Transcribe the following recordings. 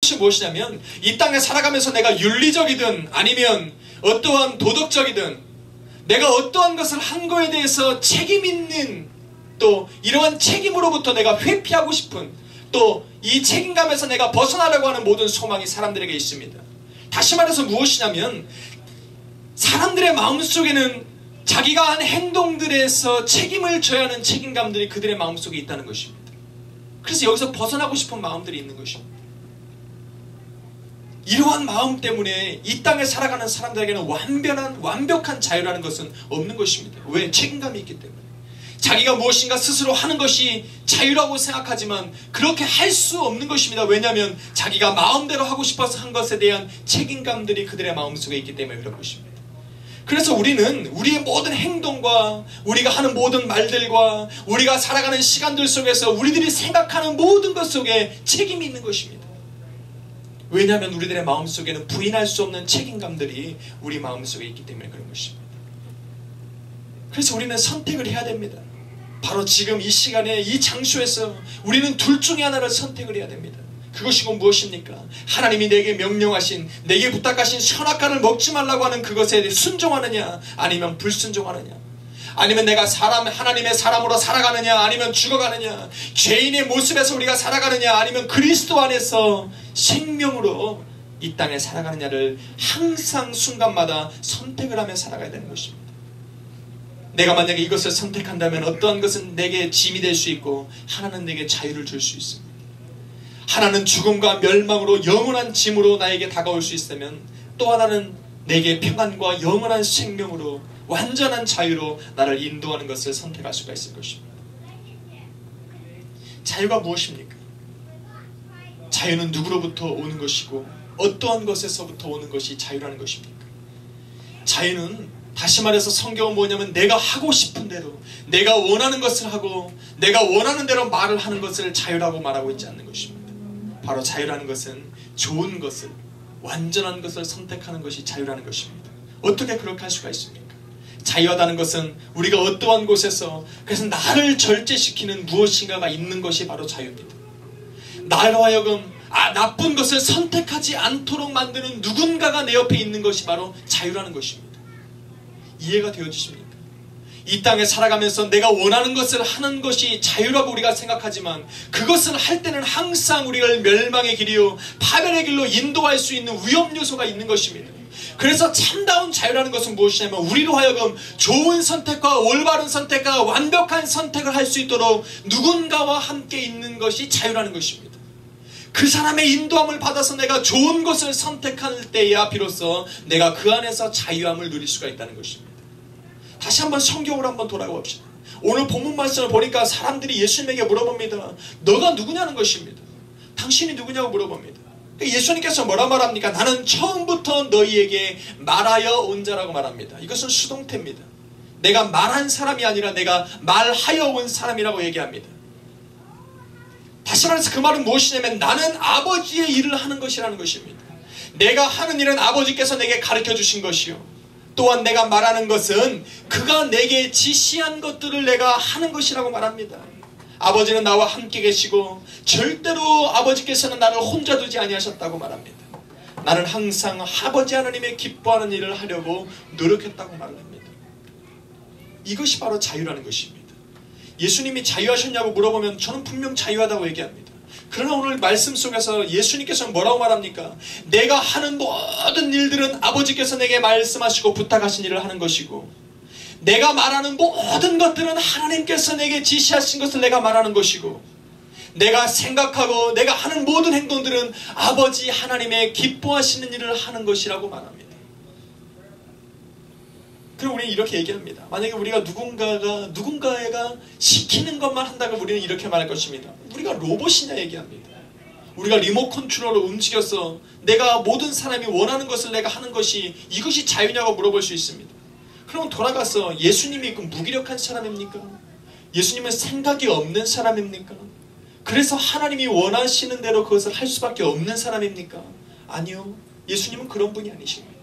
것이 무엇이냐면 이 땅에 살아가면서 내가 윤리적이든 아니면 어떠한 도덕적이든 내가 어떠한 것을 한 거에 대해서 책임 있는 또 이러한 책임으로부터 내가 회피하고 싶은 또 이 책임감에서 내가 벗어나려고 하는 모든 소망이 사람들에게 있습니다. 다시 말해서 무엇이냐면 사람들의 마음속에는 자기가 한 행동들에서 책임을 져야 하는 책임감들이 그들의 마음속에 있다는 것입니다. 그래서 여기서 벗어나고 싶은 마음들이 있는 것입니다. 이러한 마음 때문에 이 땅에 살아가는 사람들에게는 완벽한 자유라는 것은 없는 것입니다. 왜? 책임감이 있기 때문에. 자기가 무엇인가 스스로 하는 것이 자유라고 생각하지만 그렇게 할 수 없는 것입니다. 왜냐하면 자기가 마음대로 하고 싶어서 한 것에 대한 책임감들이 그들의 마음속에 있기 때문에 그런 것입니다. 그래서 우리는 우리의 모든 행동과 우리가 하는 모든 말들과 우리가 살아가는 시간들 속에서 우리들이 생각하는 모든 것 속에 책임이 있는 것입니다. 왜냐하면 우리들의 마음속에는 부인할 수 없는 책임감들이 우리 마음속에 있기 때문에 그런 것입니다. 그래서 우리는 선택을 해야 됩니다. 바로 지금 이 시간에 이 장소에서 우리는 둘 중에 하나를 선택을 해야 됩니다. 그것이 곧 무엇입니까? 하나님이 내게 명령하신 내게 부탁하신 선악과를 먹지 말라고 하는 그것에 순종하느냐 아니면 불순종하느냐, 아니면 내가 하나님의 사람으로 살아가느냐 아니면 죽어가느냐, 죄인의 모습에서 우리가 살아가느냐 아니면 그리스도 안에서 생명으로 이 땅에 살아가느냐를 항상 순간마다 선택을 하며 살아가야 되는 것입니다. 내가 만약에 이것을 선택한다면 어떠한 것은 내게 짐이 될 수 있고 하나는 내게 자유를 줄 수 있습니다. 하나는 죽음과 멸망으로 영원한 짐으로 나에게 다가올 수 있으면 또 하나는 내게 평안과 영원한 생명으로 완전한 자유로 나를 인도하는 것을 선택할 수가 있을 것입니다. 자유가 무엇입니까? 자유는 누구로부터 오는 것이고 어떠한 것에서부터 오는 것이 자유라는 것입니까? 자유는 다시 말해서 성경은 뭐냐면 내가 하고 싶은 대로 내가 원하는 것을 하고 내가 원하는 대로 말을 하는 것을 자유라고 말하고 있지 않는 것입니다. 바로 자유라는 것은 좋은 것을 완전한 것을 선택하는 것이 자유라는 것입니다. 어떻게 그렇게 할 수가 있습니까? 자유하다는 것은 우리가 어떠한 곳에서 그래서 나를 절제시키는 무엇인가가 있는 것이 바로 자유입니다. 나로 하여금 나쁜 것을 선택하지 않도록 만드는 누군가가 내 옆에 있는 것이 바로 자유라는 것입니다. 이해가 되어지십니까? 이 땅에 살아가면서 내가 원하는 것을 하는 것이 자유라고 우리가 생각하지만 그것을 할 때는 항상 우리를 멸망의 길이요 파멸의 길로 인도할 수 있는 위험 요소가 있는 것입니다. 그래서 참다운 자유라는 것은 무엇이냐면 우리로 하여금 좋은 선택과 올바른 선택과 완벽한 선택을 할 수 있도록 누군가와 함께 있는 것이 자유라는 것입니다. 그 사람의 인도함을 받아서 내가 좋은 것을 선택할 때야 비로소 내가 그 안에서 자유함을 누릴 수가 있다는 것입니다. 다시 한번 성경으로 한번 돌아봅시다. 오늘 본문 말씀을 보니까 사람들이 예수님에게 물어봅니다. 너가 누구냐는 것입니다. 당신이 누구냐고 물어봅니다. 예수님께서 뭐라 말합니까? 나는 처음부터 너희에게 말하여 온 자라고 말합니다. 이것은 수동태입니다. 내가 말한 사람이 아니라 내가 말하여 온 사람이라고 얘기합니다. 다시 말해서 그 말은 무엇이냐면 나는 아버지의 일을 하는 것이라는 것입니다. 내가 하는 일은 아버지께서 내게 가르쳐 주신 것이요 또한 내가 말하는 것은 그가 내게 지시한 것들을 내가 하는 것이라고 말합니다. 아버지는 나와 함께 계시고 절대로 아버지께서는 나를 혼자 두지 아니하셨다고 말합니다. 나는 항상 아버지 하나님의 기뻐하는 일을 하려고 노력했다고 말을 합니다. 이것이 바로 자유라는 것입니다. 예수님이 자유하셨냐고 물어보면 저는 분명 자유하다고 얘기합니다. 그러나 오늘 말씀 속에서 예수님께서는 뭐라고 말합니까? 내가 하는 모든 일들은 아버지께서 내게 말씀하시고 부탁하신 일을 하는 것이고 내가 말하는 모든 것들은 하나님께서 내게 지시하신 것을 내가 말하는 것이고 내가 생각하고 내가 하는 모든 행동들은 아버지 하나님의 기뻐하시는 일을 하는 것이라고 말합니다. 그럼 우리는 이렇게 얘기합니다. 만약에 우리가 누군가가 시키는 것만 한다면 우리는 이렇게 말할 것입니다. 우리가 로봇이냐 얘기합니다. 우리가 리모트 컨트롤로 움직여서 내가 모든 사람이 원하는 것을 내가 하는 것이 이것이 자유냐고 물어볼 수 있습니다. 그럼 돌아가서 예수님이 그 무기력한 사람입니까? 예수님은 생각이 없는 사람입니까? 그래서 하나님이 원하시는 대로 그것을 할 수밖에 없는 사람입니까? 아니요. 예수님은 그런 분이 아니십니다.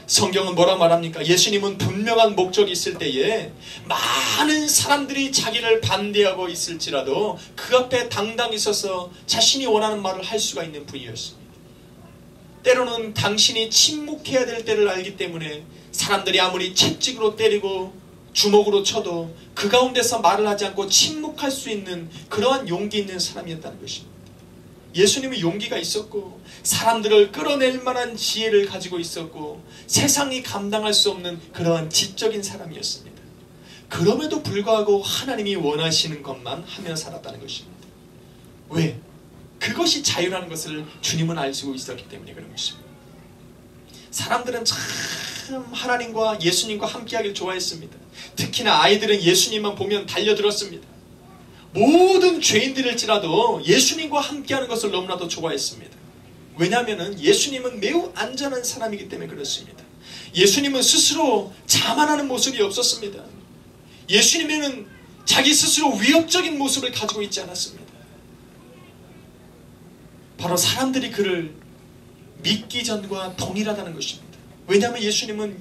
성경은 뭐라 말합니까? 예수님은 분명한 목적이 있을 때에 많은 사람들이 자기를 반대하고 있을지라도 그 앞에 당당히 서서 자신이 원하는 말을 할 수가 있는 분이었습니다. 때로는 당신이 침묵해야 될 때를 알기 때문에 사람들이 아무리 채찍으로 때리고 주먹으로 쳐도 그 가운데서 말을 하지 않고 침묵할 수 있는 그러한 용기 있는 사람이었다는 것입니다. 예수님은 용기가 있었고 사람들을 끌어낼 만한 지혜를 가지고 있었고 세상이 감당할 수 없는 그러한 지적인 사람이었습니다. 그럼에도 불구하고 하나님이 원하시는 것만 하며 살았다는 것입니다. 왜? 그것이 자유라는 것을 주님은 알고 있었기 때문에 그런 것입니다. 사람들은 참 하나님과 예수님과 함께하길 좋아했습니다. 특히나 아이들은 예수님만 보면 달려들었습니다. 모든 죄인들일지라도 예수님과 함께하는 것을 너무나도 좋아했습니다. 왜냐하면 예수님은 매우 안전한 사람이기 때문에 그렇습니다. 예수님은 스스로 자만하는 모습이 없었습니다. 예수님은 자기 스스로 위협적인 모습을 가지고 있지 않았습니다. 바로 사람들이 그를 믿기 전과 동일하다는 것입니다. 왜냐하면 예수님은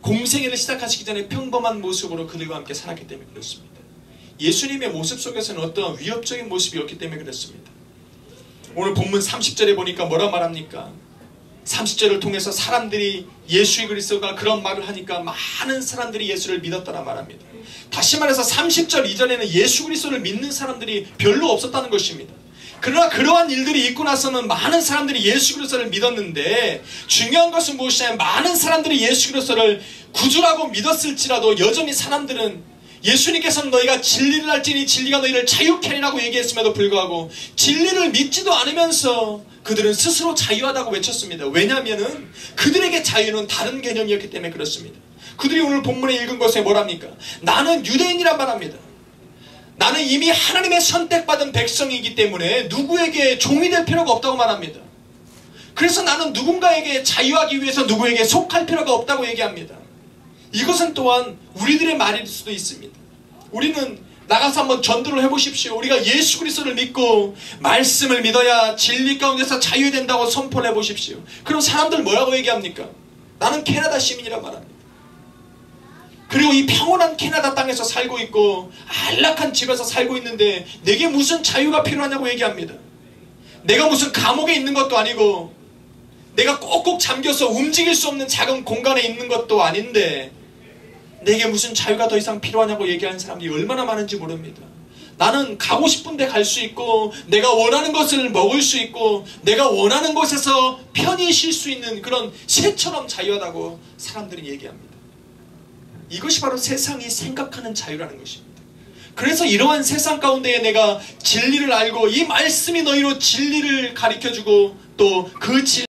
공생애를 시작하시기 전에 평범한 모습으로 그들과 함께 살았기 때문에 그렇습니다. 예수님의 모습 속에서는 어떤 위협적인 모습이 없기 때문에 그렇습니다. 오늘 본문 30절에 보니까 뭐라 말합니까? 30절을 통해서 사람들이 예수 그리스도가 그런 말을 하니까 많은 사람들이 예수를 믿었다라 말합니다. 다시 말해서 30절 이전에는 예수 그리스도를 믿는 사람들이 별로 없었다는 것입니다. 그러나 그러한 일들이 있고 나서는 많은 사람들이 예수 그리스도를 믿었는데 중요한 것은 무엇이냐면 많은 사람들이 예수 그리스도를 구주라고 믿었을지라도 여전히 사람들은 예수님께서는 너희가 진리를 알지니 진리가 너희를 자유케 하리라고 얘기했음에도 불구하고 진리를 믿지도 않으면서 그들은 스스로 자유하다고 외쳤습니다. 왜냐하면 그들에게 자유는 다른 개념이었기 때문에 그렇습니다. 그들이 오늘 본문에 읽은 것에 뭐랍니까? 나는 유대인이란 말합니다. 나는 이미 하나님의 선택받은 백성이기 때문에 누구에게 종이 될 필요가 없다고 말합니다. 그래서 나는 누군가에게 자유하기 위해서 누구에게 속할 필요가 없다고 얘기합니다. 이것은 또한 우리들의 말일 수도 있습니다. 우리는 나가서 한번 전도를 해보십시오. 우리가 예수 그리스도를 믿고 말씀을 믿어야 진리 가운데서 자유된다고 선포를 해보십시오. 그럼 사람들 뭐라고 얘기합니까? 나는 캐나다 시민이라 말합니다. 그리고 이 평온한 캐나다 땅에서 살고 있고 안락한 집에서 살고 있는데 내게 무슨 자유가 필요하냐고 얘기합니다. 내가 무슨 감옥에 있는 것도 아니고 내가 꼭꼭 잠겨서 움직일 수 없는 작은 공간에 있는 것도 아닌데 내게 무슨 자유가 더 이상 필요하냐고 얘기하는 사람들이 얼마나 많은지 모릅니다. 나는 가고 싶은데 갈 수 있고 내가 원하는 것을 먹을 수 있고 내가 원하는 곳에서 편히 쉴 수 있는 그런 새처럼 자유하다고 사람들이 얘기합니다. 이것이 바로 세상이 생각하는 자유라는 것입니다. 그래서 이러한 세상 가운데에 내가 진리를 알고 이 말씀이 너희로 진리를 가르쳐주고 또 그 진리